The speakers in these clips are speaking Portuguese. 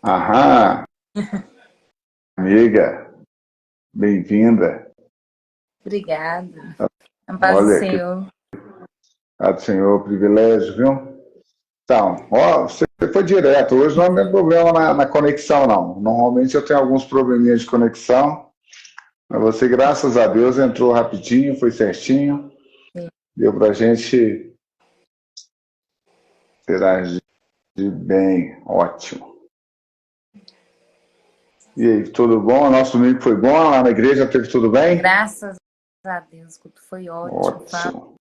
Aham, amiga, bem-vinda. Obrigada. A paz do Olha, que Senhor. do Senhor, privilégio, viu? Então, ó, você foi direto. Hoje não é problema na conexão, não. Normalmente eu tenho alguns probleminhas de conexão, mas você, graças a Deus, entrou rapidinho, foi certinho, Sim. deu pra gente interagir bem, ótimo. E aí, tudo bom? Nosso domingo foi bom, lá na igreja teve tudo bem? Graças a Deus, o culto foi ótimo. Ótimo.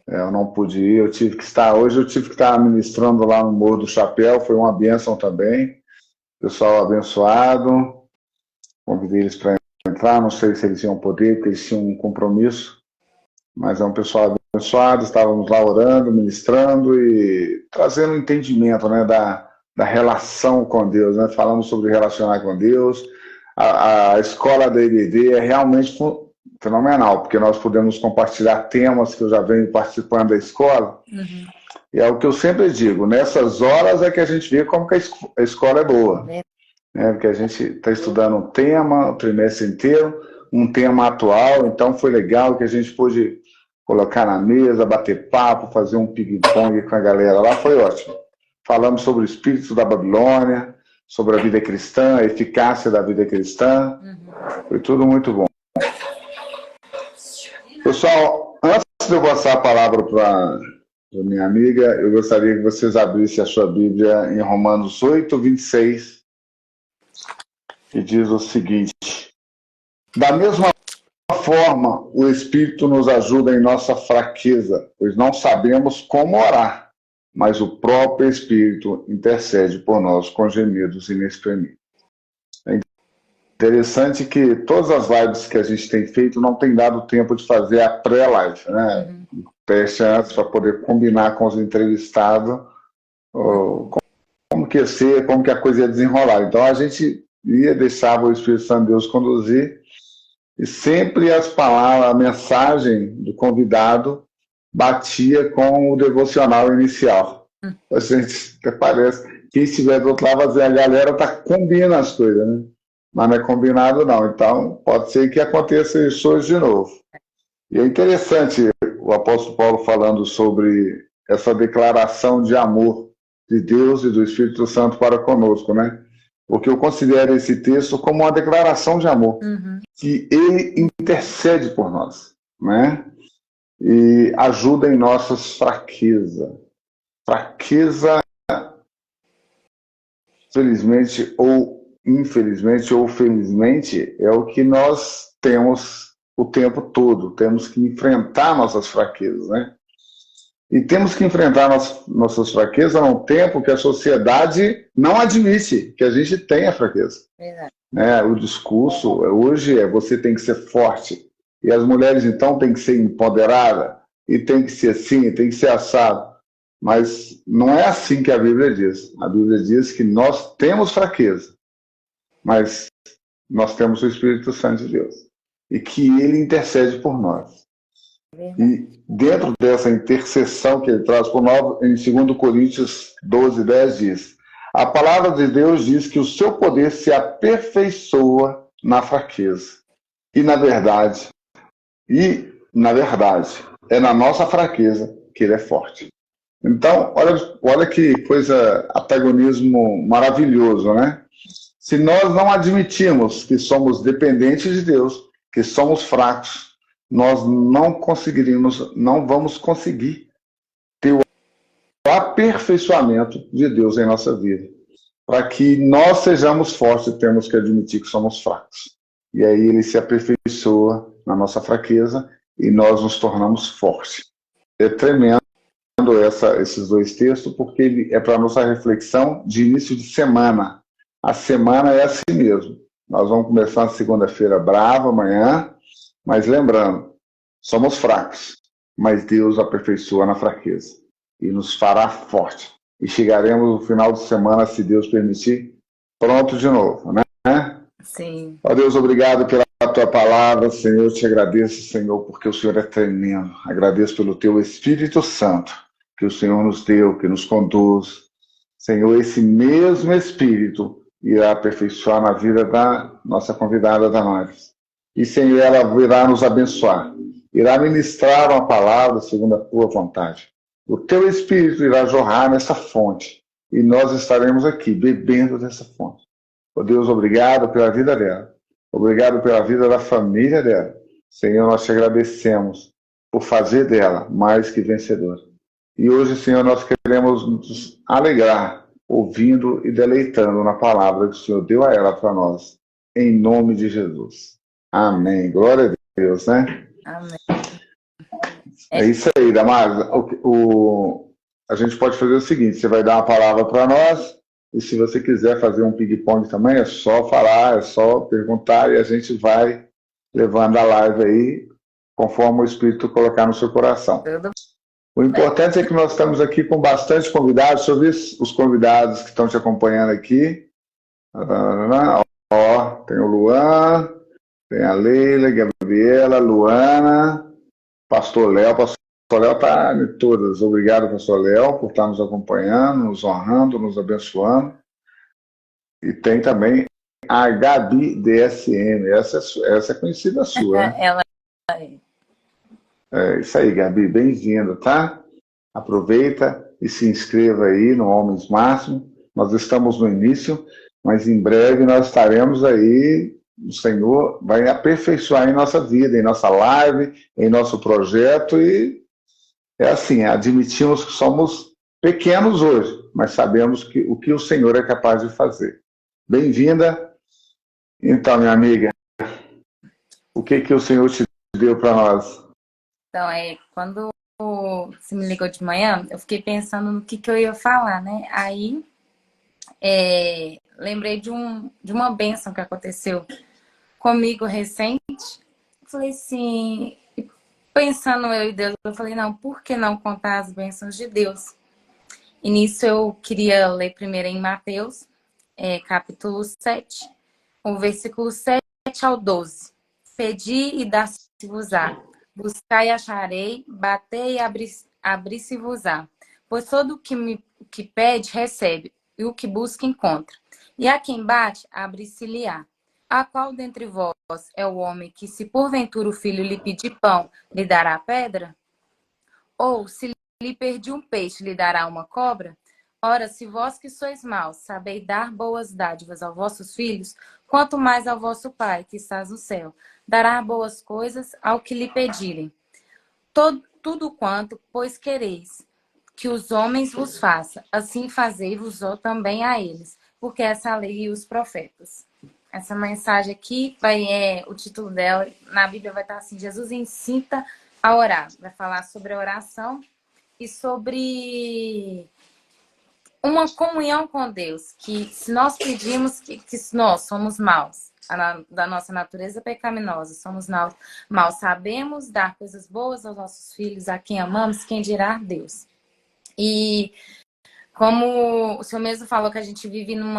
Eu não pude ir, eu tive que estar, hoje eu tive que estar ministrando lá no Morro do Chapéu, foi uma bênção também, pessoal abençoado, convidei eles para entrar, não sei se eles iam poder, porque eles tinham um compromisso, mas é um pessoal abençoado, estávamos lá orando, ministrando e trazendo um entendimento, né, da relação com Deus, né, falamos sobre relacionar com Deus. A escola da IBD é realmente fenomenal, porque nós podemos compartilhar temas que eu já venho participando da escola. Uhum. E é o que eu sempre digo, nessas horas é que a gente vê como que a escola é boa. Né? Porque a gente está estudando um tema o trimestre inteiro, um tema atual, então foi legal que a gente pôde colocar na mesa, bater papo, fazer um ping-pong com a galera lá, foi ótimo. Falamos sobre o espírito da Babilônia, sobre a vida cristã, a eficácia da vida cristã, foi tudo muito bom. Pessoal, antes de eu passar a palavra para minha amiga, eu gostaria que vocês abrissem a sua Bíblia em Romanos 8, 26, que diz o seguinte: da mesma forma, o Espírito nos ajuda em nossa fraqueza, pois não sabemos como orar, mas o próprio Espírito intercede por nós com gemidos inexprimíveis. É interessante que todas as lives que a gente tem feito não tem dado tempo de fazer a pré-live, né? Teste antes para poder combinar com os entrevistados como que ia ser, como que a coisa ia desenrolar. Então a gente ia deixar o Espírito Santo de Deus conduzir e sempre as palavras, a mensagem do convidado batia com o devocional inicial. A gente até parece, quem estiver do outro lado vai dizer, a galera está combinando as coisas, né? Mas não é combinado não. Então pode ser que aconteça isso hoje de novo. E é interessante o apóstolo Paulo falando sobre essa declaração de amor de Deus e do Espírito Santo para conosco, né? Porque eu considero esse texto como uma declaração de amor, que ele intercede por nós, né? E ajuda em nossas fraquezas. Fraqueza, felizmente ou infelizmente ou felizmente, é o que nós temos o tempo todo. Temos que enfrentar nossas fraquezas, né? E temos que enfrentar nossas fraquezas num tempo que a sociedade não admite que a gente tenha fraqueza. Né? O discurso hoje é você tem que ser forte. E as mulheres, então, têm que ser empoderadas. E tem que ser assim, tem que ser assado. Mas não é assim que a Bíblia diz. A Bíblia diz que nós temos fraqueza, mas nós temos o Espírito Santo de Deus. E que ele intercede por nós. E dentro dessa intercessão que ele traz por nós, em 2 Coríntios 12, 10 diz: a palavra de Deus diz que o seu poder se aperfeiçoa na fraqueza. E na verdade, é na nossa fraqueza que ele é forte. Então, olha que coisa, antagonismo maravilhoso, né? Se nós não admitirmos que somos dependentes de Deus, que somos fracos, nós não vamos conseguir ter o aperfeiçoamento de Deus em nossa vida. Para que nós sejamos fortes, temos que admitir que somos fracos. E aí ele se aperfeiçoa na nossa fraqueza e nós nos tornamos fortes. É tremendo esses dois textos, porque ele é para nossa reflexão de início de semana. A semana é assim mesmo. Nós vamos começar na segunda-feira brava, amanhã, mas lembrando, somos fracos, mas Deus aperfeiçoa na fraqueza e nos fará forte. E chegaremos no final de semana, se Deus permitir, pronto de novo, né? Sim. Ó Deus, obrigado pela tua palavra, Senhor, eu te agradeço, Senhor, porque o Senhor é tremendo. Agradeço pelo teu Espírito Santo, que o Senhor nos deu, que nos conduz. Senhor, esse mesmo Espírito irá aperfeiçoar na vida da nossa convidada Damares. E, Senhor, ela virá nos abençoar. Irá ministrar uma palavra segundo a tua vontade. O teu Espírito irá jorrar nessa fonte. E nós estaremos aqui, bebendo dessa fonte. Oh Deus, obrigado pela vida dela. Obrigado pela vida da família dela. Senhor, nós te agradecemos por fazer dela mais que vencedora. E hoje, Senhor, nós queremos nos alegrar ouvindo e deleitando na palavra que o Senhor deu a ela para nós. Em nome de Jesus. Amém. Glória a Deus, né? Amém. É isso aí, Damares. A gente pode fazer o seguinte, você vai dar uma palavra para nós, e se você quiser fazer um ping-pong também, é só falar, é só perguntar, e a gente vai levando a live aí, conforme o Espírito colocar no seu coração. Tudo O importante é que nós estamos aqui com bastante convidados. Deixa eu ver os convidados que estão te acompanhando aqui. Ó, tem o Luan, tem a Leila, Gabriela, Luana, Pastor Léo. Pastor Léo está em todas. Obrigado, Pastor Léo, por estar nos acompanhando, nos honrando, nos abençoando. E tem também a Gabi DSM. Essa é conhecida sua, né? Ela É isso aí, Gabi, bem-vindo, tá? Aproveita e se inscreva aí no Homens Máximo. Nós estamos no início, mas em breve nós estaremos aí. O Senhor vai aperfeiçoar em nossa vida, em nossa live, em nosso projeto. E é assim, admitimos que somos pequenos hoje, mas sabemos que o que o Senhor é capaz de fazer. Bem-vinda. Então, minha amiga, o que o Senhor te deu para nós? Então, quando você me ligou de manhã, eu fiquei pensando no que eu ia falar, né? Aí, lembrei de uma bênção que aconteceu comigo recente. Falei assim, pensando eu e Deus, eu falei, não, por que não contar as bênçãos de Deus? E nisso eu queria ler primeiro em Mateus, capítulo 7, o versículo 7 ao 12. Pedi e dar-se-vos-á. Buscai e acharei, batei e abri-se-vos-á. Pois todo o que pede, recebe, e o que busca, encontra. E a quem bate, abre-se-lhe-á. A qual dentre vós é o homem que, se porventura o filho lhe pedir pão, lhe dará pedra? Ou, se lhe pedir um peixe, lhe dará uma cobra? Ora, se vós que sois maus, sabeis dar boas dádivas aos vossos filhos, quanto mais ao vosso Pai, que estás no céu, dará boas coisas ao que lhe pedirem. Tudo quanto, pois, quereis que os homens vos façam, assim fazei-vos também a eles, porque essa é a lei e os profetas. Essa mensagem aqui, o título dela, na Bíblia vai estar assim, Jesus incita a orar. Vai falar sobre a oração e sobre uma comunhão com Deus, que se nós pedimos que nós somos maus, da nossa natureza pecaminosa, somos maus, sabemos dar coisas boas aos nossos filhos, a quem amamos, quem dirá Deus. E como o senhor mesmo falou que a gente vive num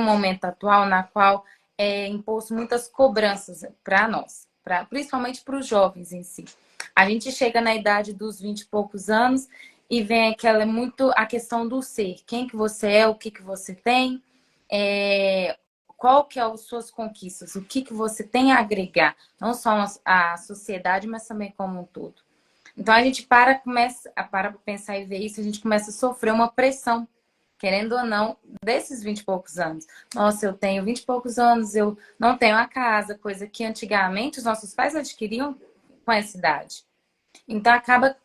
momento atual na qual é imposto muitas cobranças para nós, principalmente para os jovens em si. A gente chega na idade dos 20 e poucos anos e vem muito a questão do ser. Quem que você é, o que você tem, qual que é as suas conquistas, o que você tem a agregar, não só a sociedade, mas também como um todo. Então a gente começa a pensar e ver isso, a gente começa a sofrer uma pressão, querendo ou não, desses 20 e poucos anos. Nossa, eu tenho 20 e poucos anos, eu não tenho a casa, coisa que antigamente os nossos pais adquiriam com essa idade. Então acaba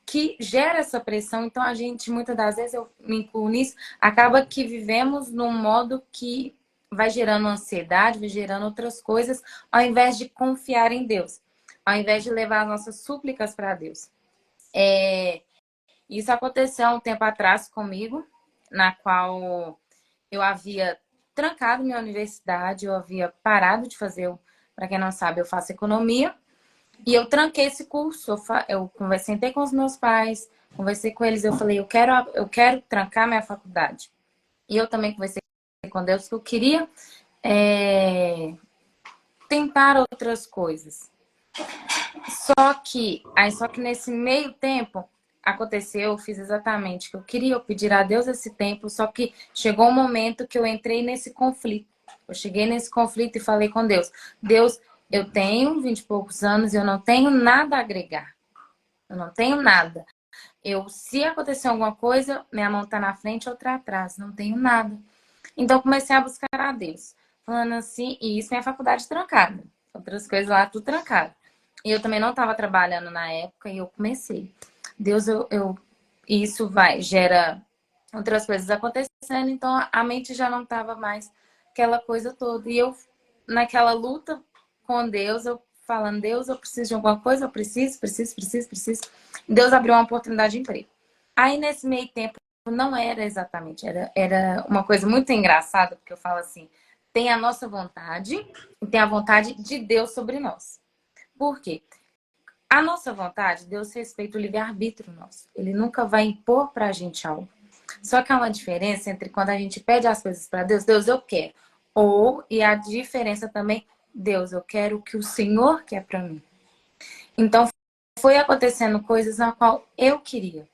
que gera essa pressão, então a gente, muitas das vezes, eu me incluo nisso, acaba que vivemos num modo que vai gerando ansiedade, vai gerando outras coisas, ao invés de confiar em Deus, ao invés de levar as nossas súplicas para Deus. Isso aconteceu há um tempo atrás comigo, na qual eu havia trancado minha universidade, eu havia parado de fazer, para quem não sabe, eu faço economia, e eu tranquei esse curso. Eu sentei com os meus pais, conversei com eles, eu falei, eu quero trancar minha faculdade. E eu também conversei com Deus que eu queria tentar outras coisas. Só que nesse meio tempo, aconteceu, eu fiz exatamente o que eu queria, eu pedir a Deus esse tempo, só que chegou um momento que eu entrei nesse conflito. Eu cheguei nesse conflito e falei com Deus: Deus, eu tenho 20 e poucos anos e eu não tenho nada a agregar. Eu não tenho nada. Se acontecer alguma coisa, minha mão tá na frente, outra atrás. Não tenho nada. Então, eu comecei a buscar a Deus. Falando assim, e isso minha faculdade trancada. Outras coisas lá, tudo trancado. E eu também não estava trabalhando na época e eu comecei. Deus, isso gera outras coisas acontecendo, então a mente já não estava mais aquela coisa toda. E eu, naquela luta com Deus, eu falando: Deus, eu preciso de alguma coisa, eu preciso. Deus abriu uma oportunidade de emprego. Aí, nesse meio tempo, não era exatamente, era uma coisa muito engraçada, porque eu falo assim: tem a nossa vontade e tem a vontade de Deus sobre nós. Por quê? A nossa vontade, Deus respeita o livre-arbítrio nosso. Ele nunca vai impor pra gente algo. Só que há uma diferença entre quando a gente pede as coisas para Deus: Deus, eu quero. E a diferença também: Deus, eu quero o que o Senhor quer para mim. Então, foi acontecendo coisas na qual eu queria.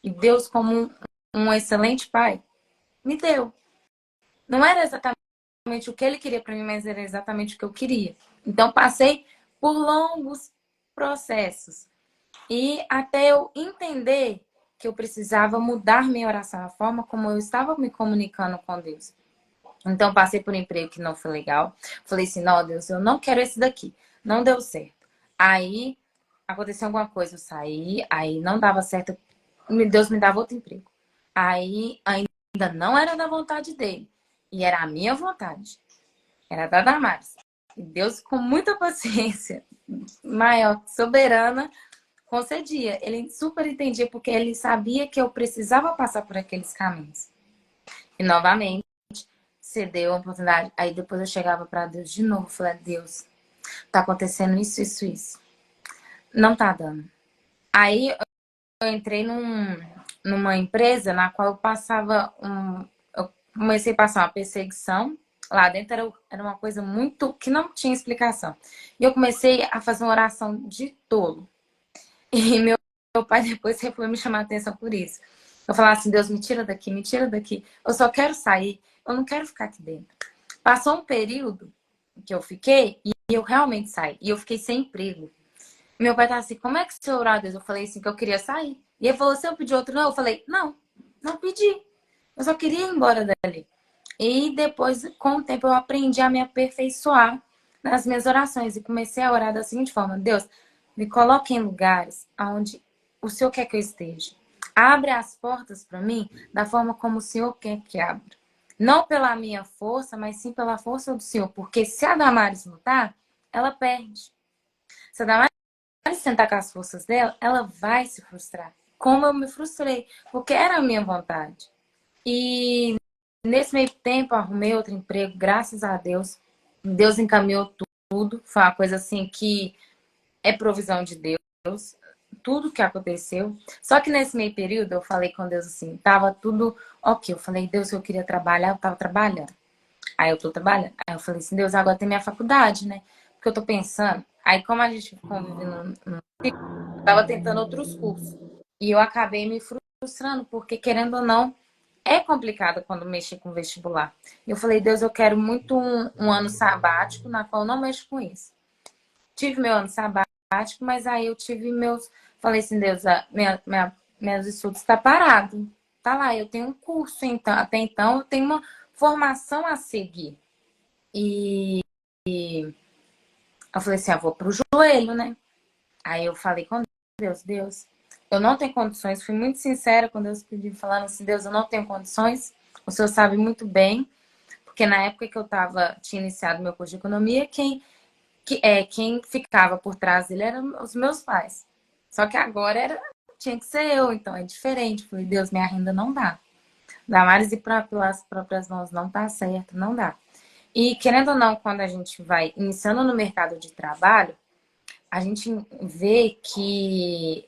E Deus, como um excelente pai, me deu. Não era exatamente o que ele queria para mim, mas era exatamente o que eu queria. Então, passei por longos processos. E até eu entender que eu precisava mudar minha oração, a forma como eu estava me comunicando com Deus. Então, passei por um emprego que não foi legal. Falei assim: não, Deus, eu não quero esse daqui. Não deu certo. Aí, aconteceu alguma coisa, eu saí, aí não dava certo. Deus me dava outro emprego. Aí, ainda não era da vontade dele. E era a minha vontade. Era da Damares. E Deus, com muita paciência, maior, soberana, concedia. Ele super entendia, porque ele sabia que eu precisava passar por aqueles caminhos. E, novamente, cedeu a oportunidade. Aí depois eu chegava para Deus de novo. Falei: Deus, tá acontecendo isso, isso, isso. Não tá dando. Aí eu entrei numa empresa na qual eu passava eu comecei a passar uma perseguição. Lá dentro era uma coisa muito que não tinha explicação. E eu comecei a fazer uma oração de tolo. E meu pai depois foi me chamar a atenção por isso. Eu falava assim: Deus, me tira daqui, me tira daqui. Eu só quero sair, eu não quero ficar aqui dentro. Passou um período que eu fiquei e eu realmente saí. E eu fiquei sem emprego. Meu pai tava assim: como é que você orou a Deus? Eu falei assim: que eu queria sair. E ele falou: você eu pedi outro? Não. Eu falei: não, não pedi. Eu só queria ir embora dali. E depois, com o tempo, eu aprendi a me aperfeiçoar nas minhas orações. E comecei a orar da seguinte forma: Deus, me coloque em lugares onde o Senhor quer que eu esteja. Abre as portas para mim da forma como o Senhor quer que abra. Não pela minha força, mas sim pela força do Senhor. Porque se a Damares lutar, ela perde. Se a Damares sentar com as forças dela, ela vai se frustrar. Como eu me frustrei, porque era a minha vontade. E nesse meio tempo, arrumei outro emprego, graças a Deus. Deus encaminhou tudo. Foi uma coisa assim que é provisão de Deus. Tudo que aconteceu. Só que nesse meio período, eu falei com Deus assim, tava tudo ok. Eu falei: Deus, eu queria trabalhar, eu tava trabalhando. Aí eu tô trabalhando. Aí eu falei assim: Deus, agora tem minha faculdade, né? Porque eu tô pensando. Aí, como a gente convive eu tava tentando outros cursos. E eu acabei me frustrando, porque, querendo ou não, é complicado quando mexer com vestibular. E eu falei: Deus, eu quero muito um ano sabático, na qual eu não mexo com isso. Tive meu ano sabático, mas aí eu tive meus. Falei assim: Deus, meus estudos estão parados. Tá lá, eu tenho um curso, então, até então eu tenho uma formação a seguir. E eu falei assim: eu vou pro joelho, né? Aí eu falei com Deus, eu não tenho condições. Fui muito sincera com Deus, pedindo, falando assim: Deus, eu não tenho condições. O Senhor sabe muito bem, porque na época que eu tinha iniciado meu curso de economia, quem ficava por trás dele eram os meus pais. Só que agora tinha que ser eu, então é diferente. Falei: Deus, minha renda não dá. Damares e pelas próprias mãos não tá certo, não dá. E querendo ou não, quando a gente vai iniciando no mercado de trabalho, a gente vê que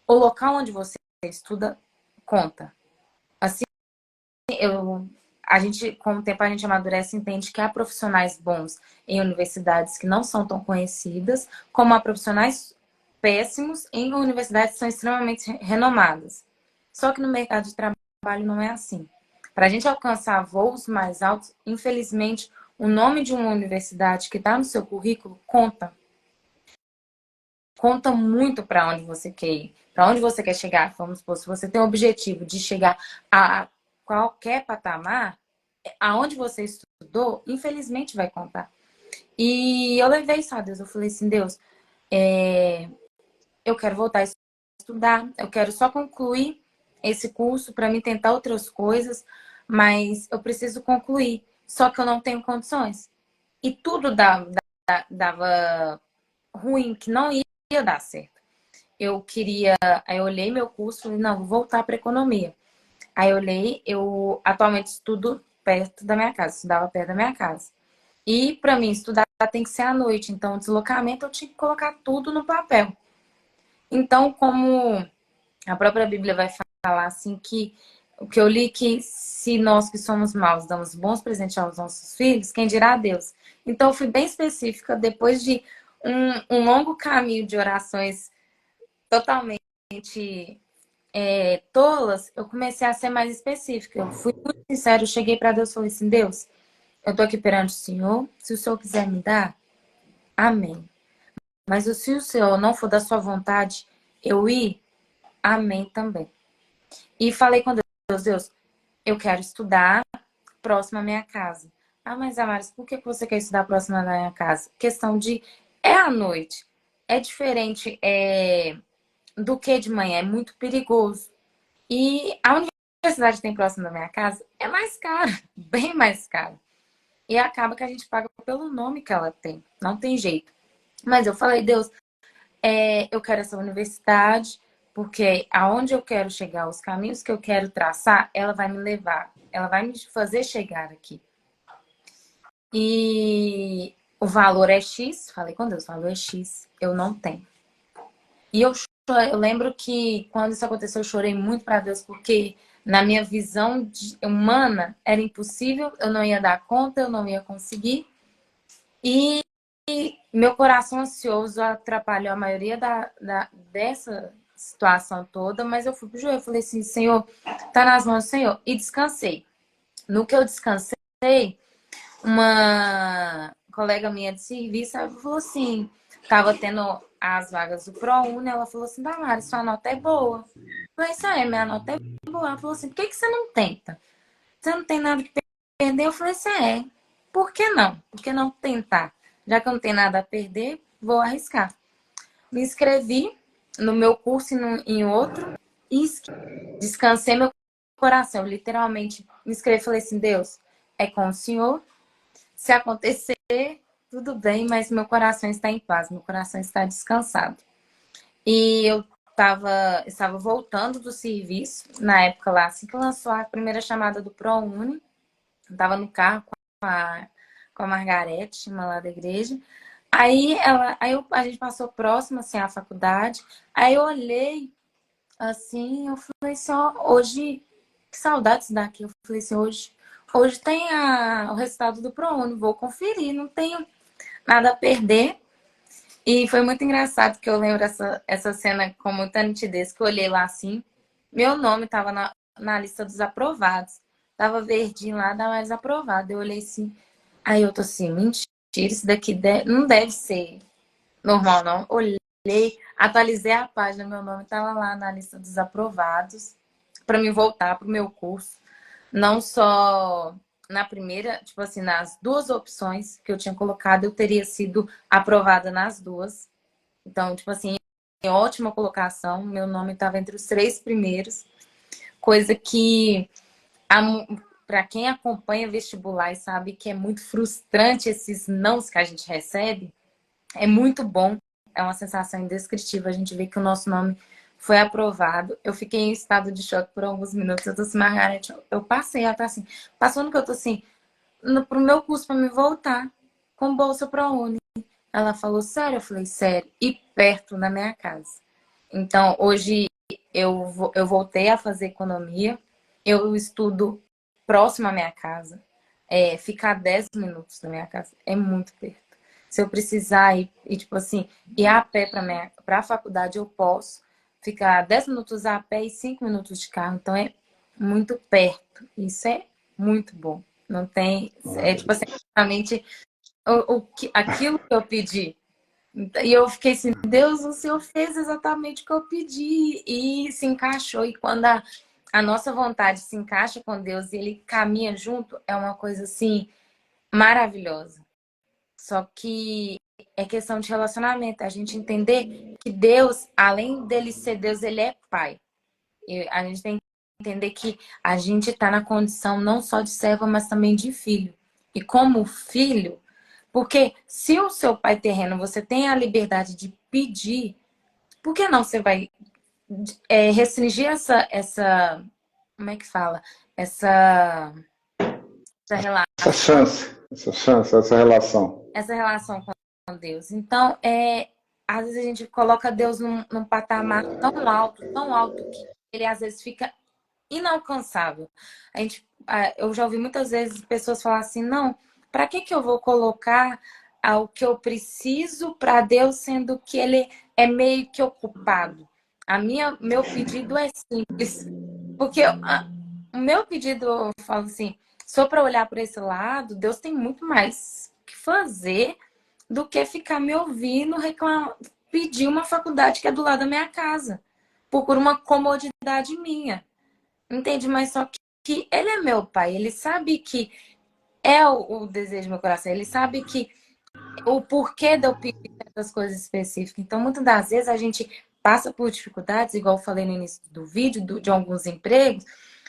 o local onde você estuda conta. Assim, com o tempo a gente amadurece e entende que há profissionais bons em universidades que não são tão conhecidas, como há profissionais péssimos em universidades que são extremamente renomadas. Só que no mercado de trabalho não é assim. Para a gente alcançar voos mais altos, infelizmente, o nome de uma universidade que está no seu currículo conta. Conta muito para onde você quer ir, para onde você quer chegar. Vamos supor, se você tem o objetivo de chegar a qualquer patamar, aonde você estudou, infelizmente vai contar. E eu levei isso a Deus. Eu falei assim, Deus, eu quero voltar a estudar, eu quero só concluir esse curso para me tentar outras coisas, mas eu preciso concluir. Só que eu não tenho condições. E tudo dava ruim, que não ia dar certo. Eu queria, aí eu olhei meu curso e falei, não, vou voltar para economia. Aí eu olhei, eu atualmente estudo perto da minha casa, estudava perto da minha casa. E para mim estudar tem que ser à noite, então o deslocamento eu tinha que colocar tudo no papel. Então, como a própria Bíblia vai falar assim que o que eu li que se nós que somos maus damos bons presentes aos nossos filhos, quem dirá a Deus? Então, eu fui bem específica depois de um longo caminho de orações totalmente tolas, eu comecei a ser mais específica. Eu fui muito sincera, eu cheguei para Deus e falei assim, Deus, eu tô aqui perante o Senhor, se o Senhor quiser me dar, amém. Mas se o Senhor não for da sua vontade, eu ir, amém também. E falei com Deus, eu quero estudar próximo à minha casa. Ah, mas Amaris, por que você quer estudar próximo à minha casa? Questão de, é à noite. É diferente do que de manhã, é muito perigoso. E a universidade que tem próximo da minha casa é mais cara, bem mais cara. E acaba que a gente paga pelo nome que ela tem. Não tem jeito. Mas eu falei, Deus, eu quero essa universidade, porque aonde eu quero chegar, os caminhos que eu quero traçar, ela vai me levar. Ela vai me fazer chegar aqui. E o valor é X. Falei com Deus, o valor é X. Eu não tenho. E eu lembro que quando isso aconteceu, eu chorei muito para Deus, porque na minha visão humana era impossível, eu não ia dar conta, eu não ia conseguir. E meu coração ansioso atrapalhou a maioria dessa situação toda, mas eu fui pro joelho, falei assim, Senhor, tá nas mãos do Senhor. E descansei. No que eu descansei, uma colega minha de serviço, ela falou assim, tava tendo as vagas do ProUni, ela falou assim, Damares, sua nota é boa. Eu falei, isso aí, minha nota é boa. Ela falou assim, por que você não tenta? Você não tem nada que perder? Eu falei, isso é. Por que não? Por que não tentar? Já que eu não tenho nada a perder, vou arriscar. Me inscrevi no meu curso e em outro e descansei meu coração. Eu, literalmente me inscrevi e falei assim, Deus, é com o Senhor. Se acontecer, tudo bem, mas meu coração está em paz, meu coração está descansado. E eu estava voltando do serviço, na época lá, assim que lançou a primeira chamada do ProUni, estava no carro com a Margarete, uma lá da igreja. A gente passou próximo, assim, à faculdade. Aí eu olhei, assim, eu falei assim, ó, hoje, que saudades daqui. Eu falei assim, hoje tem o resultado do ProUni, vou conferir, não tenho nada a perder. E foi muito engraçado que eu lembro essa cena com muita nitidez, que eu olhei lá assim, meu nome estava na lista dos aprovados. Tava verdinho lá, dá mais aprovado. Eu olhei assim, aí eu tô assim, mentira, isso daqui não deve ser normal, não. Olhei, atualizei a página, meu nome estava lá na lista dos aprovados para me voltar pro meu curso. Não só na primeira, tipo assim, nas duas opções que eu tinha colocado, eu teria sido aprovada nas duas. Então, tipo assim, em ótima colocação, meu nome estava entre os 3 primeiros, coisa que para quem acompanha vestibular e sabe que é muito frustrante esses nãos que a gente recebe, é muito bom, é uma sensação indescritível a gente vê que o nosso nome foi aprovado. Eu fiquei em estado de choque por alguns minutos. Eu tô assim, Margarete, eu passei, ela tá assim, passando que eu tô assim, pro meu curso para me voltar com bolsa ProUni. Ela falou, sério? Eu falei, sério. E perto da minha casa. Então, hoje eu voltei a fazer economia. Eu estudo próximo à minha casa. Ficar 10 minutos da minha casa é muito perto. Se eu precisar ir tipo assim, ir a pé para a faculdade, eu posso ficar 10 minutos a pé e 5 minutos de carro. Então é muito perto. Isso é muito bom. Não tem. É tipo assim, realmente aquilo que eu pedi. E eu fiquei assim, Deus, o Senhor fez exatamente o que eu pedi. E se encaixou. E quando a nossa vontade se encaixa com Deus e Ele caminha junto, é uma coisa assim maravilhosa. Só que é questão de relacionamento. A gente entender que Deus, além dele ser Deus, Ele é Pai. E a gente tem que entender que a gente está na condição não só de servo, mas também de filho. E como filho, porque se o seu pai terreno, você tem a liberdade de pedir, por que não você vai restringir como é que fala? Essa relação. Essa relação. Essa relação com Deus. Então, às vezes a gente coloca Deus num patamar tão alto, que ele às vezes fica inalcançável. Eu já ouvi muitas vezes pessoas falar assim, não, para que eu vou colocar o que eu preciso para Deus, sendo que ele é meio que ocupado? Meu pedido é simples, porque o meu pedido, eu falo assim, só para olhar por esse lado, Deus tem muito mais que fazer do que ficar me ouvindo pedir uma faculdade que é do lado da minha casa, por uma comodidade minha. Entende? Mas só que ele é meu pai, ele sabe que é o desejo do meu coração, ele sabe que o porquê de eu pedir essas coisas específicas. Então, muitas das vezes a gente passa por dificuldades, igual eu falei no início do vídeo, de alguns empregos,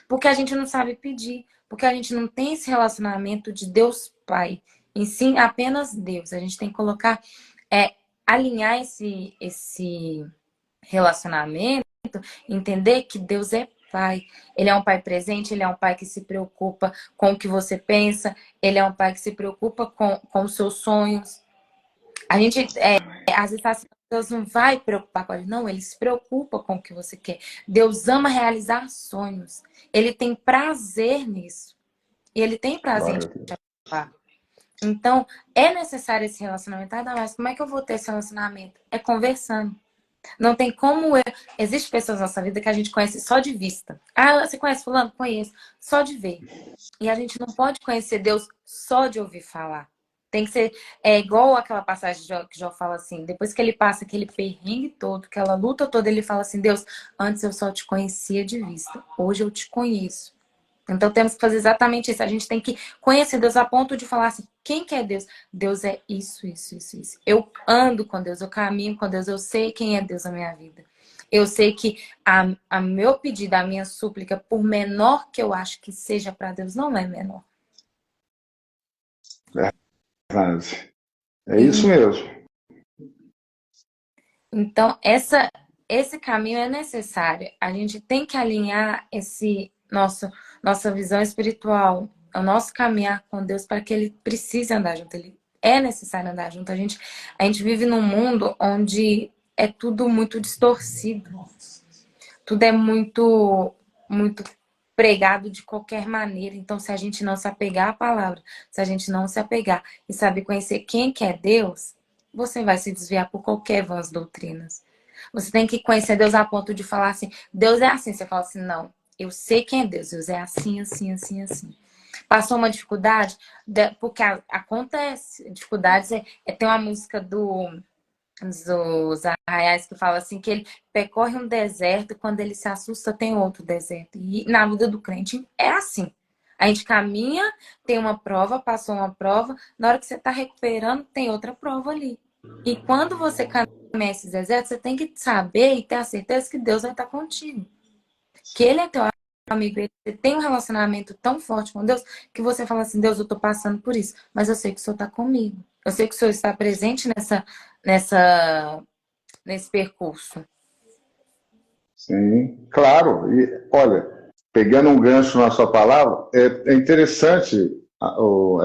porque a gente não sabe pedir, porque a gente não tem esse relacionamento de Deus Pai, em sim apenas Deus. A gente tem que colocar, alinhar esse relacionamento, entender que Deus é Pai. Ele é um pai presente, ele é um pai que se preocupa com o que você pensa, ele é um pai que se preocupa com os seus sonhos. A gente, às vezes, assim, Deus não vai preocupar com ele. Não, ele se preocupa com o que você quer. Deus ama realizar sonhos. Ele tem prazer nisso. E ele tem prazer em te preocupar. Então, é necessário esse relacionamento. Ainda mais, como é que eu vou ter esse relacionamento? É conversando. Não tem como Existem pessoas na nossa vida que a gente conhece só de vista. Ah, você conhece fulano? Conheço. Só de ver. E a gente não pode conhecer Deus só de ouvir falar. Tem que ser igual aquela passagem que Jó fala assim, depois que ele passa aquele perrengue todo, aquela luta toda, ele fala assim, Deus, antes eu só te conhecia de vista, hoje eu te conheço. Então temos que fazer exatamente isso. A gente tem que conhecer Deus a ponto de falar assim, quem que é Deus? Deus é isso, isso, isso, isso. Eu ando com Deus, eu caminho com Deus, eu sei quem é Deus na minha vida. Eu sei que a meu pedido, a minha súplica, por menor que eu acho que seja para Deus, não é menor. É isso mesmo. Então, esse caminho é necessário. A gente tem que alinhar nossa visão espiritual, o nosso caminhar com Deus para que ele precise andar junto. Ele é necessário andar junto. A gente vive num mundo onde é tudo muito distorcido. Tudo é muito, muito pregado de qualquer maneira. Então, se a gente não se apegar à palavra, se a gente não se apegar e saber conhecer quem que é Deus, você vai se desviar por qualquer vãs doutrinas. Você tem que conhecer Deus a ponto de falar assim, Deus é assim. Você fala assim, não, eu sei quem é Deus. Deus é assim, assim, assim, assim. Passou uma dificuldade? Porque acontece. Dificuldades tem uma música dos Arraiais que fala assim, que ele percorre um deserto e quando ele se assusta tem outro deserto. E na vida do crente é assim. A gente caminha, tem uma prova, passou uma prova, na hora que você está recuperando, tem outra prova ali. E quando você caminha esses desertos, você tem que saber e ter a certeza que Deus vai estar contigo. Que Ele é teu amigo, ele tem um relacionamento tão forte com Deus, que você fala assim, Deus, eu estou passando por isso, mas eu sei que o Senhor está comigo. Eu sei que o Senhor está presente nesse percurso. Sim, claro. E, olha, pegando um gancho na sua palavra, é interessante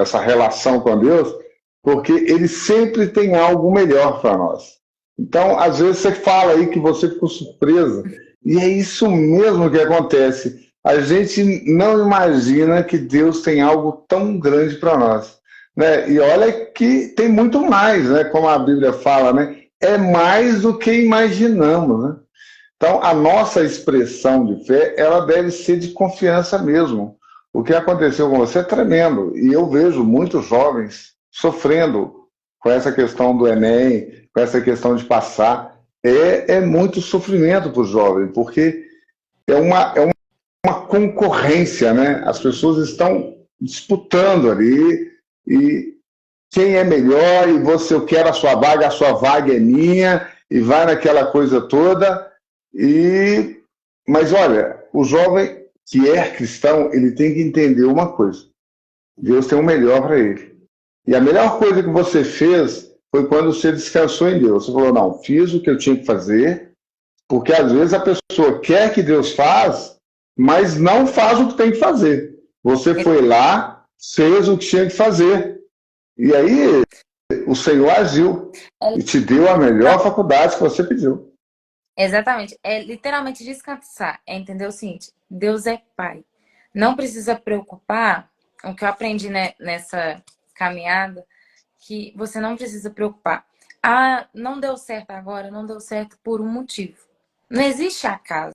essa relação com Deus, porque ele sempre tem algo melhor para nós. Então, às vezes você fala aí que você ficou surpresa, e é isso mesmo que acontece. A gente não imagina que Deus tem algo tão grande para nós. né? E olha que tem muito mais, né? Como a Bíblia fala, né? É mais do que imaginamos, né? Então, a nossa expressão de fé, ela deve ser de confiança mesmo. O que aconteceu com você é tremendo. E eu vejo muitos jovens sofrendo com essa questão do Enem, com essa questão de passar. É muito sofrimento para o jovem, porque é uma concorrência, né? As pessoas estão disputando ali e quem é melhor e você, eu quero a sua vaga é minha, e vai naquela coisa toda. Mas olha, o jovem que é cristão, ele tem que entender uma coisa: Deus tem o melhor para ele. E a melhor coisa que você fez foi quando você descansou em Deus. Você falou, não, fiz o que eu tinha que fazer, porque às vezes a pessoa quer que Deus faz, mas não faz o que tem que fazer. Você foi lá, fez o que tinha que fazer. E aí o Senhor agiu e te deu a melhor faculdade que você pediu. Exatamente. É literalmente descansar. É entender o seguinte: Deus é Pai. Não precisa preocupar. O que eu aprendi, né, nessa caminhada, que você não precisa preocupar. Ah, não deu certo agora, não deu certo por um motivo. Não existe acaso.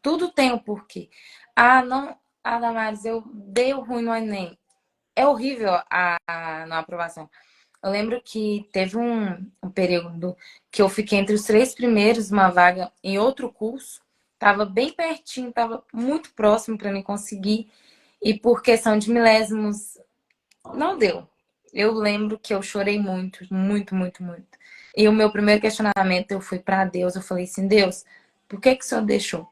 Tudo tem um porquê. Ah, não, Damares, eu dei o ruim no Enem. É horrível a não aprovação. Eu lembro que teve um período que eu fiquei entre os 3 primeiros, uma vaga em outro curso. Tava bem pertinho, tava muito próximo para mim conseguir. E por questão de milésimos, não deu. Eu lembro que eu chorei muito, muito, muito, muito. E o meu primeiro questionamento, eu fui para Deus. Eu falei assim, Deus, por que que o Senhor deixou?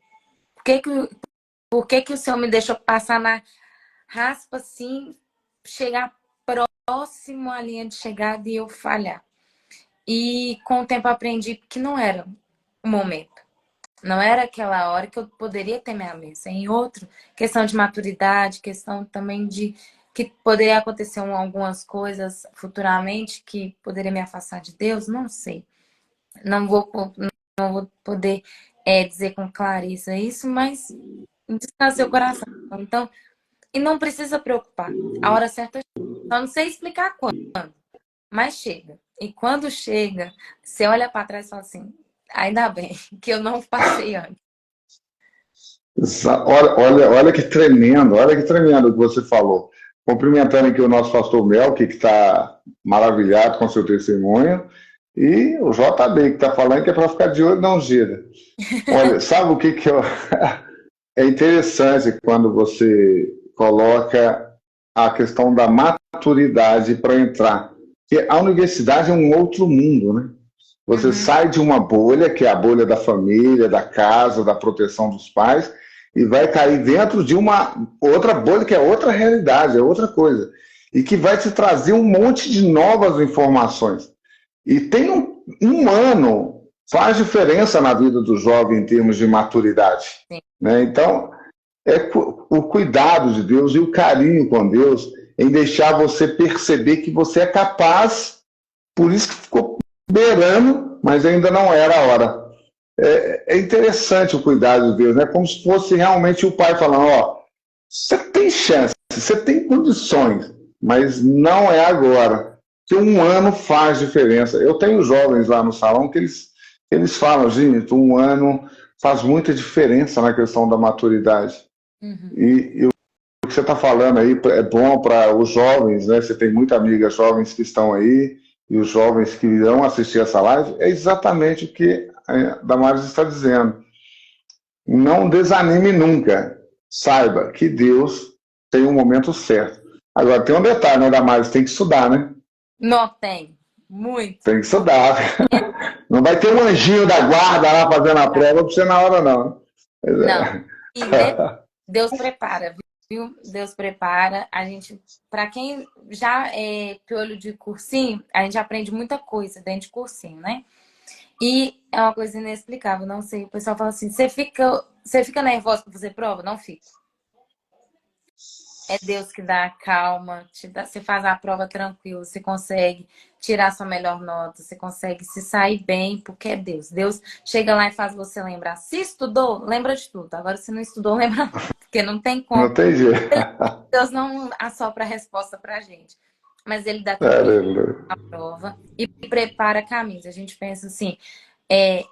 Por que que o Senhor me deixou passar na raspa assim, chegar próximo à linha de chegada e eu falhar? E com o tempo aprendi que não era o momento. Não era aquela hora que eu poderia ter minha bênção. Em outro, questão de maturidade, questão também de que poderia acontecer algumas coisas futuramente que poderia me afastar de Deus, não sei. Não vou poder dizer com clareza isso, mas descansa seu coração. Então, e não precisa preocupar. A hora certa, só não sei explicar quando, mas chega. E quando chega, você olha para trás e fala assim, ainda bem que eu não passei antes. Olha que tremendo o que você falou. Cumprimentando aqui o nosso pastor Mel, que está maravilhado com seu testemunho, e o JB, que está falando que é para ficar de olho, não gira. Olha, sabe o que eu... É interessante quando você coloca a questão da maturidade para entrar. Porque a universidade é um outro mundo, né? Você sai de uma bolha, que é a bolha da família, da casa, da proteção dos pais, e vai cair dentro de uma outra bolha, que é outra realidade, é outra coisa. E que vai te trazer um monte de novas informações. E tem um ano, faz diferença na vida do jovem em termos de maturidade. Né? Então, o cuidado de Deus e o carinho com Deus em deixar você perceber que você é capaz, por isso que ficou beirando, mas ainda não era a hora. É interessante o cuidado de Deus, né? Como se fosse realmente o pai falando, ó, você tem chance, você tem condições, mas não é agora. Que um ano faz diferença. Eu tenho jovens lá no salão que eles falam, gente, um ano faz muita diferença na questão da maturidade. E o que você está falando aí é bom para os jovens, né? Você tem muitas amigas jovens que estão aí, e os jovens que irão assistir essa live, é exatamente o que a Damares está dizendo. Não desanime nunca. Saiba que Deus tem um momento certo. Agora, tem um detalhe, né, Damares? Tem que estudar, né? Não tem. Muito. Tem que estudar. Não vai ter um anjinho da guarda lá fazendo a prova para você na hora, não. Não. E Deus prepara, viu? Deus prepara. A gente, para quem já é piolho de cursinho, a gente aprende muita coisa dentro de cursinho, né? E é uma coisa inexplicável, não sei. O pessoal fala assim, você fica nervosa para fazer prova? Não fico. É Deus que dá a calma, você faz a prova tranquilo, você consegue tirar sua melhor nota, você consegue se sair bem, porque é Deus. Deus chega lá e faz você lembrar. Se estudou, lembra de tudo. Agora, se não estudou, lembra não, porque não tem como. Não tem jeito. Deus não assopra a resposta pra gente. mas ele dá também Aleluia. a prova e prepara caminhos. A gente pensa assim, é,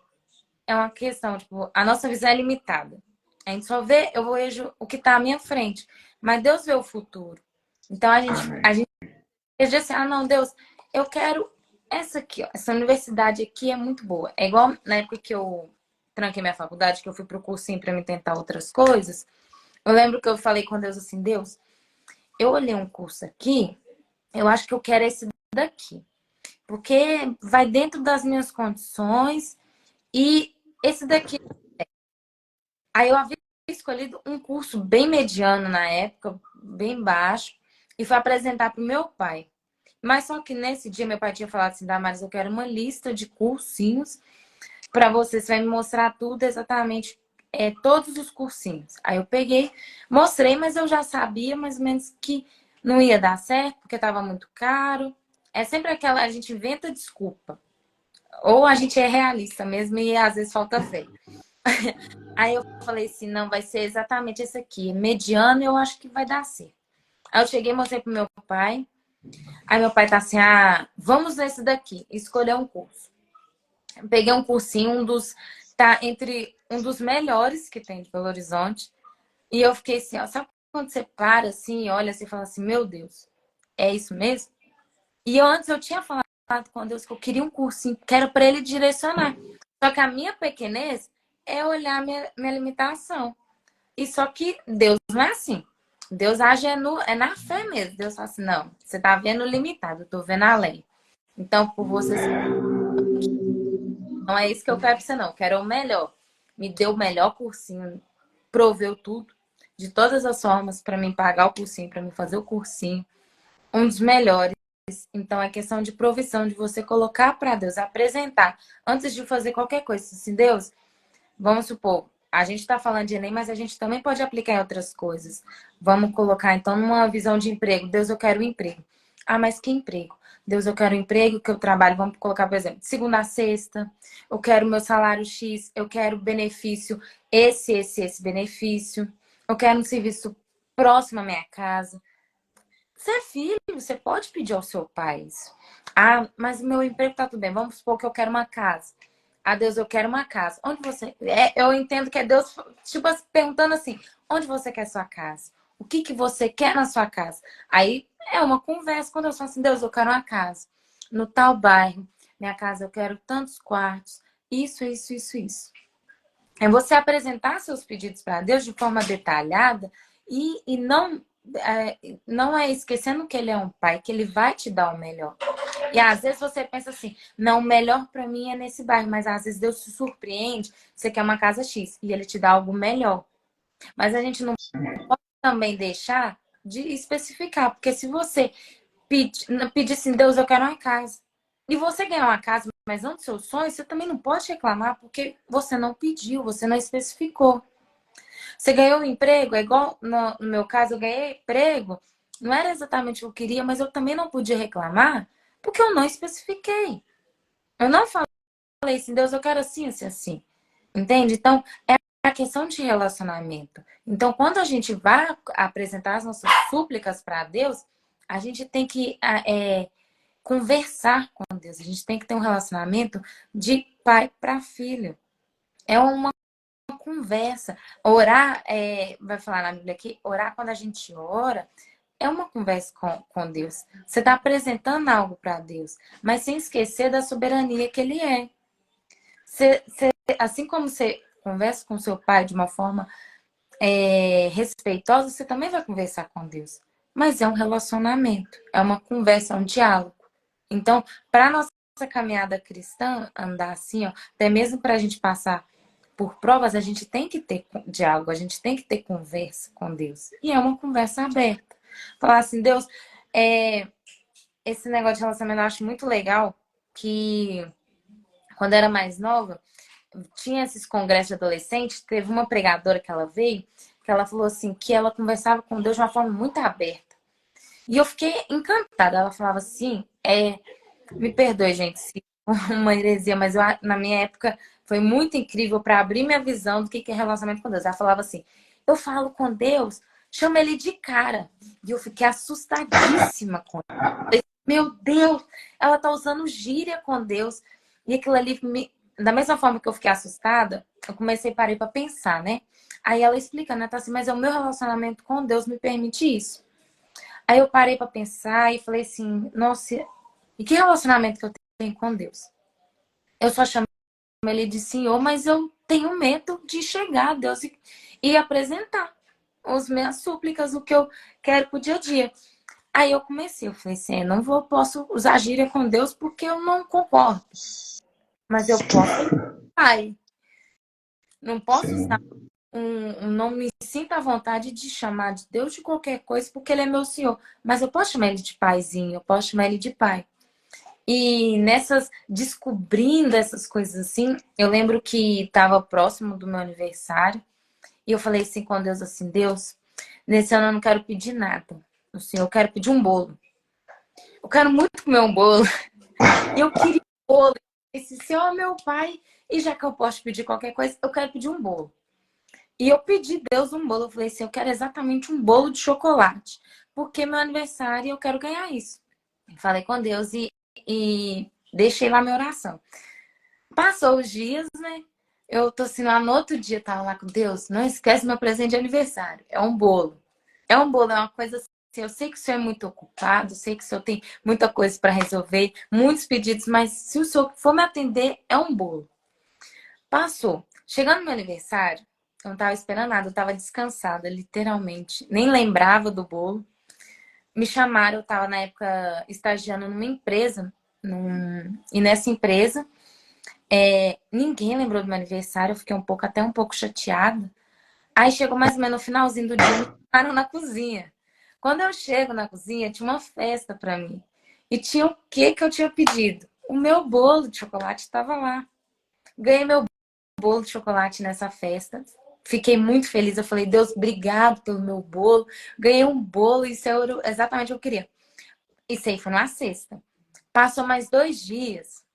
é uma questão, tipo, a nossa visão é limitada. A gente só vê, eu vejo o que está à minha frente, mas Deus vê o futuro. Então a Amém. gente diz assim, ah, não, Deus, eu quero essa aqui, ó, essa universidade aqui é muito boa. É igual na época que eu tranquei minha faculdade, que eu fui pro cursinho para me tentar outras coisas. Eu lembro que eu falei com Deus assim, Deus, eu olhei um curso aqui, eu acho que eu quero esse daqui, porque vai dentro das minhas condições e esse daqui. Aí eu havia escolhido um curso bem mediano na época, bem baixo, e fui apresentar para o meu pai. Mas só que nesse dia meu pai tinha falado assim, Damares, eu quero uma lista de cursinhos para você, você vai me mostrar tudo exatamente, todos os cursinhos. Aí eu peguei, mostrei, mas eu já sabia mais ou menos que não ia dar certo, porque estava muito caro. É sempre aquela, a gente inventa desculpa. Ou a gente é realista mesmo e às vezes falta fé. Aí eu falei assim, não, vai ser exatamente esse aqui. Mediano, eu acho que vai dar certo. Aí eu cheguei e mostrei pro meu pai. Aí meu pai tá assim, ah, vamos nesse daqui. Escolher um curso. Eu peguei um cursinho, tá entre um dos melhores que tem de Belo Horizonte. E eu fiquei assim, ó, sabe quando você para assim, olha assim e fala assim, meu Deus, é isso mesmo? E eu tinha falado com Deus que eu queria um cursinho, que era para ele direcionar. Só que a minha pequenez é olhar minha limitação. E só que Deus não é assim. Deus age é na fé mesmo. Deus fala assim, não, você tá vendo limitado, eu tô vendo além. Então, por você, não é isso que eu quero pra você, não. Eu quero o melhor. Me deu o melhor cursinho, proveu tudo, de todas as formas, para mim pagar o cursinho, para mim fazer o cursinho. Um dos melhores. Então, é questão de provisão, de você colocar para Deus, apresentar, antes de fazer qualquer coisa. Assim, Deus, vamos supor, a gente está falando de Enem, mas a gente também pode aplicar em outras coisas. Vamos colocar, então, numa visão de emprego. Deus, eu quero um emprego. Ah, mas que emprego? Deus, eu quero um emprego que eu trabalho. Vamos colocar, por exemplo, de segunda a sexta. Eu quero meu salário X. Eu quero benefício, esse benefício. Eu quero um serviço próximo à minha casa. Você é filho, você pode pedir ao seu pai isso. Ah, mas meu emprego tá tudo bem. Vamos supor que eu quero uma casa. Ah, Deus, eu quero uma casa. Onde você. Eu entendo que é Deus, tipo, perguntando assim: onde você quer sua casa? O que que você quer na sua casa? Aí é uma conversa. Quando eu falo assim: Deus, eu quero uma casa. No tal bairro. Minha casa, eu quero tantos quartos. Isso. É você apresentar seus pedidos para Deus de forma detalhada e não é esquecendo que Ele é um pai, que Ele vai te dar o melhor. E às vezes você pensa assim, não, o melhor para mim é nesse bairro, mas às vezes Deus te surpreende, você quer uma casa X e Ele te dá algo melhor. Mas a gente não pode também deixar de especificar, porque se você pedir assim, Deus, eu quero uma casa, e você ganhar uma casa, mas não do seu sonho, você também não pode reclamar, porque você não pediu, você não especificou. Você ganhou um emprego, é igual no meu caso, eu ganhei emprego, não era exatamente o que eu queria, mas eu também não podia reclamar, porque eu não especifiquei. Eu não falei assim, Deus, eu quero assim, assim, assim. Entende? Então, é a questão de relacionamento. Então, quando a gente vai apresentar as nossas súplicas para Deus, a gente tem que conversar com Deus. A gente tem que ter um relacionamento de pai para filho. É uma conversa. Orar, vai falar na Bíblia aqui, orar quando a gente ora, é uma conversa com Deus. Você está apresentando algo para Deus, mas sem esquecer da soberania que Ele é. Assim como você conversa com seu pai de uma forma respeitosa, você também vai conversar com Deus. Mas é um relacionamento, é uma conversa, é um diálogo. Então, para nossa caminhada cristã andar assim, ó, até mesmo para a gente passar por provas, a gente tem que ter diálogo, a gente tem que ter conversa com Deus. E é uma conversa aberta. Falar assim, Deus, esse negócio de relacionamento eu acho muito legal, que quando eu era mais nova, tinha esses congressos de adolescente, teve uma pregadora que ela veio, que ela falou assim, que ela conversava com Deus de uma forma muito aberta. E eu fiquei encantada. Ela falava assim, me perdoe, gente, se uma heresia, mas na minha época foi muito incrível para abrir minha visão do que é relacionamento com Deus. Ela falava assim, eu falo com Deus, chama ele de cara. E eu fiquei assustadíssima com ele. Meu Deus, ela tá usando gíria com Deus. E aquilo ali, da mesma forma que eu fiquei assustada, eu parei para pensar, né? Aí ela explica, né? Tá assim, mas é o meu relacionamento com Deus me permite isso. Aí eu parei para pensar e falei assim, nossa, e que relacionamento que eu tenho com Deus? Eu só chamo ele de Senhor, mas eu tenho medo de chegar a Deus e apresentar as minhas súplicas, o que eu quero pro dia a dia. Aí eu falei assim, posso usar gíria com Deus porque eu não concordo. Mas eu posso, pai. Não posso usar não me sinto à vontade de chamar de Deus de qualquer coisa porque ele é meu Senhor. Mas eu posso chamar ele de paizinho, eu posso chamar ele de pai. E descobrindo essas coisas assim, eu lembro que estava próximo do meu aniversário e eu falei assim com Deus assim, Deus, nesse ano eu não quero pedir nada. Assim, eu quero pedir um bolo. Eu quero muito comer um bolo. E eu queria um bolo. Esse Senhor é meu pai e já que eu posso pedir qualquer coisa, eu quero pedir um bolo. E eu pedi Deus um bolo. Eu falei assim, eu quero exatamente um bolo de chocolate. Porque meu aniversário e eu quero ganhar isso. Falei com Deus e deixei lá minha oração. Passou os dias, né? Eu tô assim, lá no outro dia, tava lá com Deus. Não esquece meu presente de aniversário. É um bolo. É um bolo, é uma coisa assim. Eu sei que o senhor é muito ocupado, sei que o senhor tem muita coisa para resolver, muitos pedidos, mas se o senhor for me atender, é um bolo. Passou. Chegando no meu aniversário, eu não tava esperando nada, eu tava descansada, literalmente. Nem lembrava do bolo. Me chamaram, eu tava na época estagiando numa empresa, e nessa empresa, ninguém lembrou do meu aniversário, eu fiquei até um pouco chateada. Aí chegou mais ou menos no finalzinho do dia, me chamaram na cozinha. Quando eu chego na cozinha, tinha uma festa pra mim. E tinha o que eu tinha pedido? O meu bolo de chocolate estava lá. Ganhei meu bolo de chocolate nessa festa. Fiquei muito feliz. Eu falei, Deus, obrigado pelo meu bolo. Ganhei um bolo, isso era exatamente o que eu queria. Isso aí foi numa sexta. Passou mais 2 dias.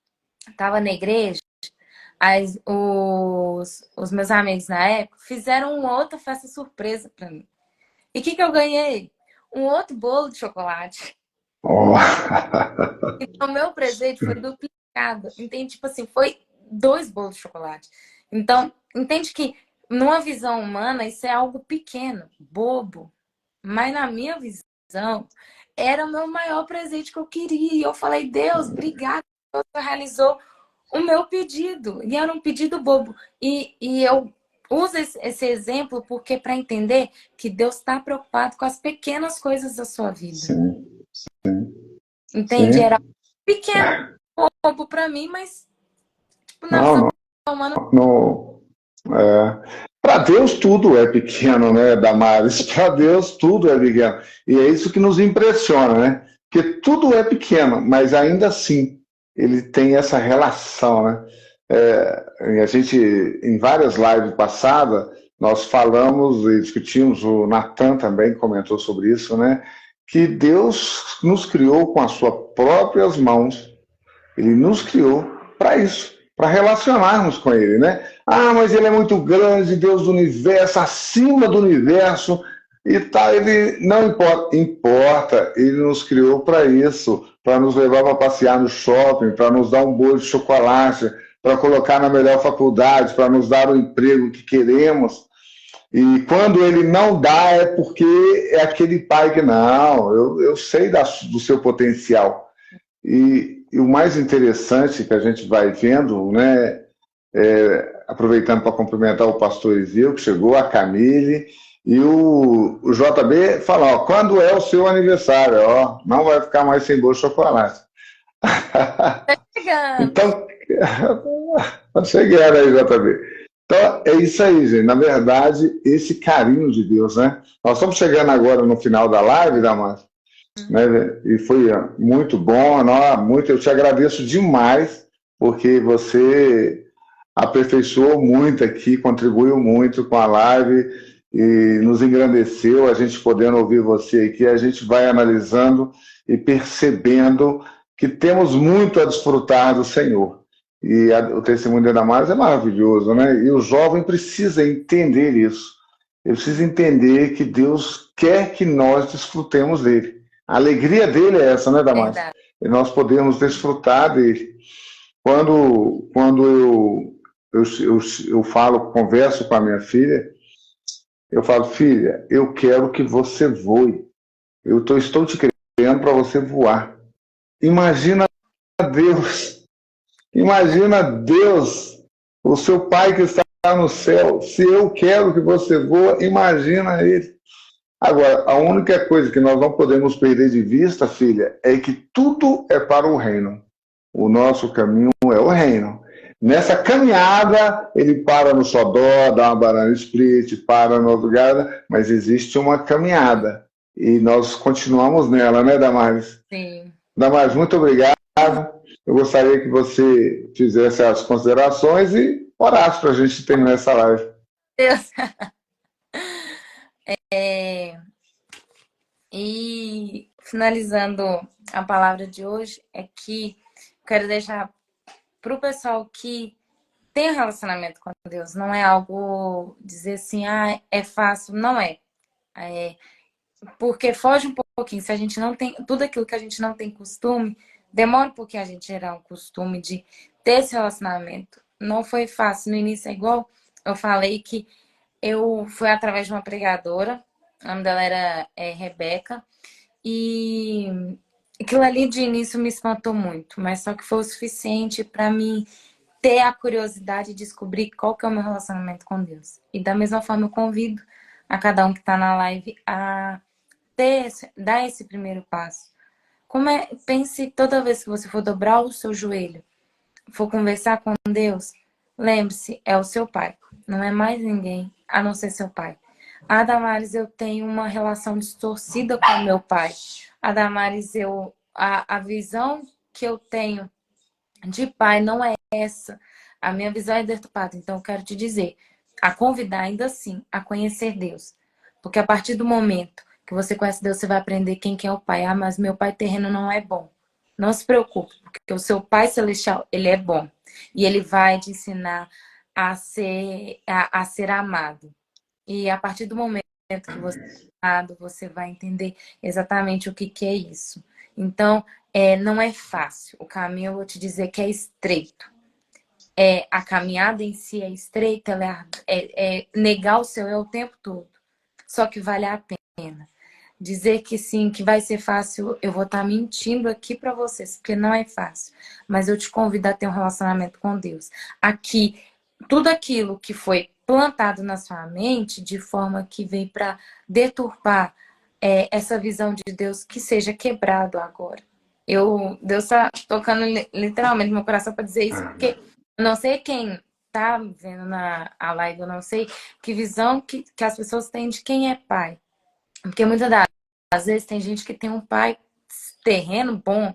Tava na igreja. Os meus amigos na época fizeram uma outra festa surpresa pra mim. E o que eu ganhei? Um outro bolo de chocolate. Oh. Então, meu presente foi duplicado. Entende? Tipo assim, foi 2 bolos de chocolate. Então, entende que numa visão humana isso é algo pequeno, bobo. Mas na minha visão, era o meu maior presente que eu queria. E eu falei, Deus, obrigado. Você realizou o meu pedido. E era um pedido bobo. E eu uso esse exemplo porque para entender que Deus está preocupado com as pequenas coisas da sua vida. Sim, sim. Entende? Sim. Era pequeno, bobo para mim, mas tipo, na Não, visão não, humana. não. Para Deus tudo é pequeno, né, Damares? Para Deus tudo é pequeno. E é isso que nos impressiona, né? Porque tudo é pequeno, mas ainda assim ele tem essa relação, né? E a gente, em várias lives passadas, nós falamos e discutimos, o Natan também comentou sobre isso, né? Que Deus nos criou com as suas próprias mãos. Ele nos criou para isso, para relacionarmos com Ele, né? Ah, mas Ele é muito grande, Deus do universo, acima do universo e tal. Ele não importa, importa. Ele nos criou para isso, para nos levar para passear no shopping, para nos dar um bolo de chocolate, para colocar na melhor faculdade, para nos dar o emprego que queremos. E quando ele não dá, é porque é aquele pai que não, eu sei do seu potencial. E o mais interessante que a gente vai vendo, né, aproveitando para cumprimentar o pastor Ezio, que chegou, a Camille, e o JB fala, ó, quando é o seu aniversário? Ó, não vai ficar mais sem bolo de chocolate. Tá chegando. Então, tá chegando aí, JB. Então, é isso aí, gente. Na verdade, esse carinho de Deus, né? Nós estamos chegando agora no final da live, Damas, né? E foi muito bom, eu te agradeço demais, porque você aperfeiçoou muito aqui, contribuiu muito com a live e nos engrandeceu, a gente podendo ouvir você aqui, a gente vai analisando e percebendo que temos muito a desfrutar do Senhor. E o testemunho da Damares é maravilhoso, né? E o jovem precisa entender isso. Ele precisa entender que Deus quer que nós desfrutemos dele. A alegria dele é essa, né, Damares? Verdade. E nós podemos desfrutar dele. Quando eu falo, converso com a minha filha, eu falo, filha, eu quero que você voe. Estou te criando para você voar. Imagina Deus, imagina Deus, o seu pai que está no céu. Se eu quero que você voa, imagina ele. Agora, a única coisa que nós não podemos perder de vista, filha, é que tudo é para o reino. O nosso caminho é o reino. Nessa caminhada, ele para no Sodó, dá uma banana split, para no outro lugar, mas existe uma caminhada. E nós continuamos nela, né, Damares? Sim. Damares, muito obrigado. Eu gostaria que você fizesse as considerações e orasse para a gente terminar essa live. Deus. E finalizando a palavra de hoje, é que quero deixar para o pessoal que tem um relacionamento com Deus, não é algo dizer assim, ah, é fácil, não é. Porque foge um pouquinho, se a gente não tem, tudo aquilo que a gente não tem costume, demora um pouquinho a gente gerar um costume de ter esse relacionamento. Não foi fácil, no início é igual eu falei que eu fui através de uma pregadora, o nome dela era Rebeca, e aquilo ali de início me espantou muito, mas só que foi o suficiente para mim ter a curiosidade de descobrir qual que é o meu relacionamento com Deus. E da mesma forma eu convido a cada um que está na live a dar esse primeiro passo. Pense toda vez que você for dobrar o seu joelho, for conversar com Deus, lembre-se, é o seu pai. Não é mais ninguém a não ser seu pai. Damares, eu tenho uma relação distorcida com meu pai. Damares, a visão que eu tenho de pai não é essa. A minha visão é deturpada. Então, eu quero te dizer, a convidar ainda assim a conhecer Deus. Porque a partir do momento que você conhece Deus, você vai aprender quem que é o pai. Mas meu pai terreno não é bom. Não se preocupe, porque o seu pai celestial, ele é bom. E ele vai te ensinar a ser amado. E a partir do momento que você é amado, você vai entender exatamente o que é isso. Então, não é fácil. O caminho, eu vou te dizer que é estreito. A caminhada em si é estreita, ela é negar o seu eu o tempo todo. Só que vale a pena. Dizer que sim, que vai ser fácil, eu vou estar mentindo aqui para vocês, porque não é fácil. Mas eu te convido a ter um relacionamento com Deus. Aqui, tudo aquilo que foi plantado na sua mente, de forma que veio para deturpar essa visão de Deus, que seja quebrado agora. Deus está tocando literalmente no meu coração para dizer isso, porque eu não sei quem tá vendo a live, eu não sei que visão que as pessoas têm de quem é pai. Porque muitas das vezes tem gente que tem um pai terreno bom,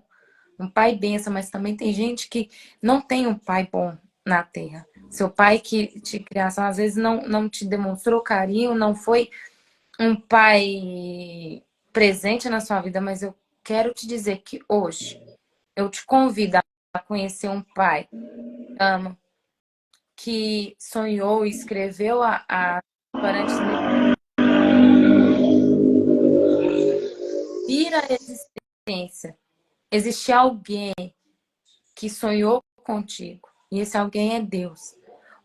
um pai benção, mas também tem gente que não tem um pai bom na terra. Seu pai que te criação às vezes não te demonstrou carinho, não foi um pai presente na sua vida, mas eu quero te dizer que hoje eu te convido a conhecer um pai que ama, que sonhou e escreveu a parentes vir à existência. Existe alguém que sonhou contigo. E esse alguém é Deus.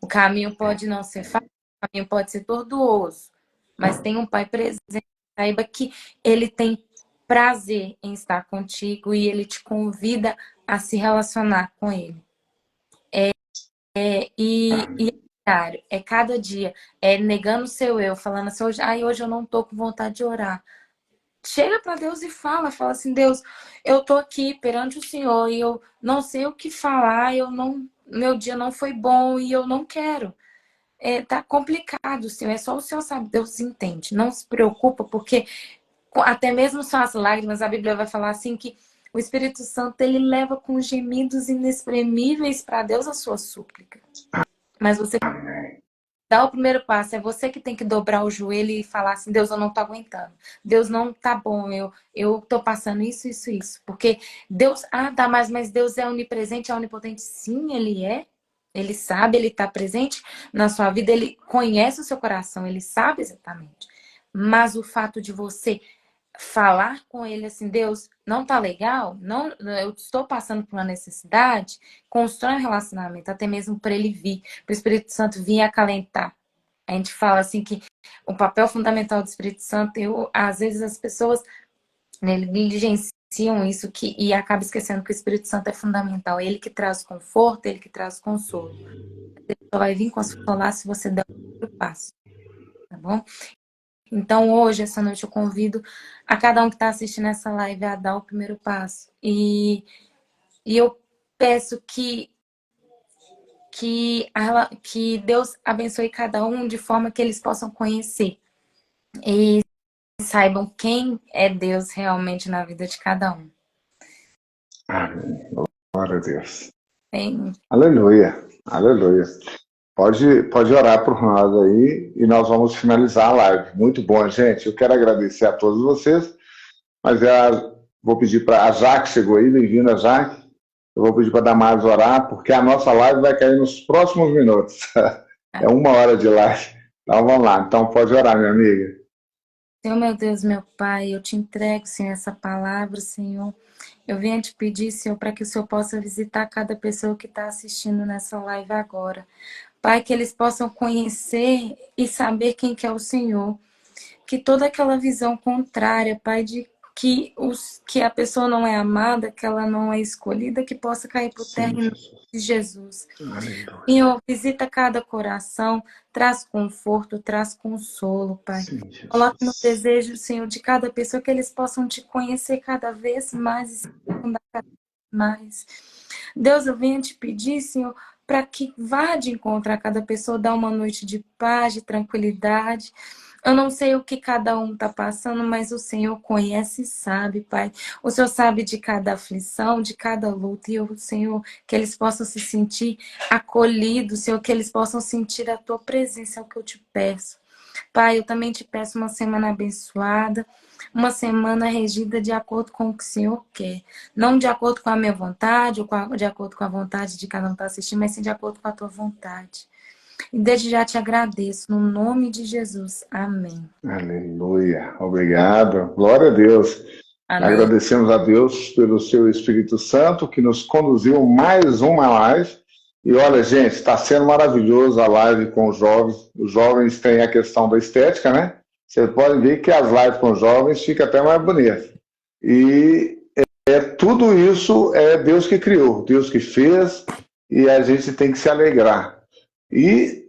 O caminho pode não ser fácil, o caminho pode ser tortuoso, mas tem um Pai presente. Saiba que Ele tem prazer em estar contigo e Ele te convida a se relacionar com Ele. É cada dia, negando o seu eu, falando assim, hoje eu não tô com vontade de orar. Chega para Deus e fala assim, Deus, eu tô aqui perante o Senhor e eu não sei o que falar, meu dia não foi bom e eu não quero. Tá complicado, Senhor, é só o Senhor sabe, Deus entende. Não se preocupa, porque até mesmo são as lágrimas, a Bíblia vai falar assim que o Espírito Santo, ele leva com gemidos inexprimíveis para Deus a sua súplica. Mas você dá o primeiro passo, é você que tem que dobrar o joelho e falar assim, Deus, eu não tô aguentando. Deus, não tá bom, eu tô passando isso, isso, isso. Porque Deus, mas Deus é onipresente, é onipotente. Sim, Ele é. Ele sabe, ele está presente na sua vida, ele conhece o seu coração, ele sabe exatamente. Mas o fato de você falar com ele assim, Deus, não tá legal, não, eu estou passando por uma necessidade, constrói um relacionamento, até mesmo para ele vir, para o Espírito Santo vir acalentar. A gente fala assim que o papel fundamental do Espírito Santo, às vezes as pessoas negligenciam isso e acabam esquecendo que o Espírito Santo é fundamental. É ele que traz conforto, é ele que traz consolo. Ele só vai vir consolar se você der o primeiro passo, tá bom? Então hoje, essa noite, eu convido a cada um que está assistindo essa live a dar o primeiro passo. E eu peço que Deus abençoe cada um de forma que eles possam conhecer e saibam quem é Deus realmente na vida de cada um. Amém. Glória a Deus. Bem... Aleluia. Aleluia. Pode orar por nós aí e nós vamos finalizar a live. Muito bom, gente. Eu quero agradecer a todos vocês, mas vou pedir para a Jaque, chegou aí, bem-vinda, Jaque. Eu vou pedir para a Damares orar, porque a nossa live vai cair nos próximos minutos. É 1 hora de live. Então vamos lá. Então pode orar, minha amiga. Senhor, meu Deus, meu Pai, eu te entrego, Senhor, essa palavra, Senhor. Eu venho te pedir, Senhor, para que o Senhor possa visitar cada pessoa que está assistindo nessa live agora. Pai, que eles possam conhecer e saber quem que é o Senhor. Que toda aquela visão contrária, Pai, de que a pessoa não é amada, que ela não é escolhida, que possa cair por terra em nome de Jesus. Senhor, visita cada coração, traz conforto, traz consolo, Pai. Coloque no desejo, Senhor, de cada pessoa que eles possam te conhecer cada vez mais e cada vez mais. Deus, eu venho te pedir, Senhor, para que vá de encontro a cada pessoa, dar uma noite de paz, de tranquilidade. Eu não sei o que cada um está passando, mas o Senhor conhece e sabe, Pai. O Senhor sabe de cada aflição, de cada luta. E o Senhor, que eles possam se sentir acolhidos, Senhor, que eles possam sentir a Tua presença, é o que eu te peço. Pai, eu também te peço uma semana abençoada, uma semana regida de acordo com o que o Senhor quer. Não de acordo com a minha vontade, ou de acordo com a vontade de cada um que está assistindo, mas sim de acordo com a Tua vontade. E desde já te agradeço, no nome de Jesus. Amém. Aleluia. Obrigado. Glória a Deus. Amém. Agradecemos a Deus pelo seu Espírito Santo, que nos conduziu mais uma live. E olha, gente, está sendo maravilhoso a live com os jovens. Os jovens têm a questão da estética, né? Vocês podem ver que as lives com os jovens ficam até mais bonitas. E tudo isso é Deus que criou, Deus que fez, e a gente tem que se alegrar. E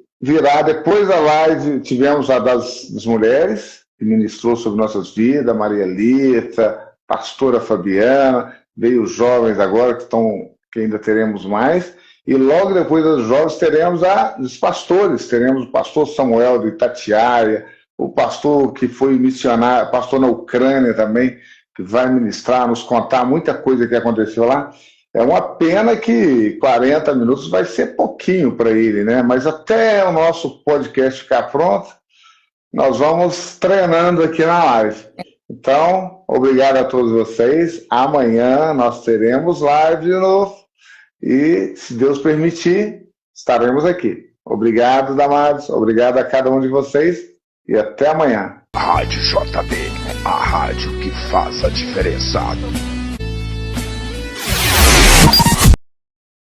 depois da live, tivemos a das mulheres, que ministrou sobre nossas vidas, Maria Lita, pastora Fabiana, veio os jovens agora, que ainda teremos mais, e logo depois dos jovens teremos os pastores, teremos o pastor Samuel de Itatiaia, o pastor que foi missionário, pastor na Ucrânia também, que vai ministrar, nos contar muita coisa que aconteceu lá. É uma pena que 40 minutos vai ser pouquinho para ele, né? Mas até o nosso podcast ficar pronto, nós vamos treinando aqui na live. Então, obrigado a todos vocês. Amanhã nós teremos live de novo. E, se Deus permitir, estaremos aqui. Obrigado, Damares. Obrigado a cada um de vocês. E até amanhã. Rádio JB, a rádio que faz a diferença.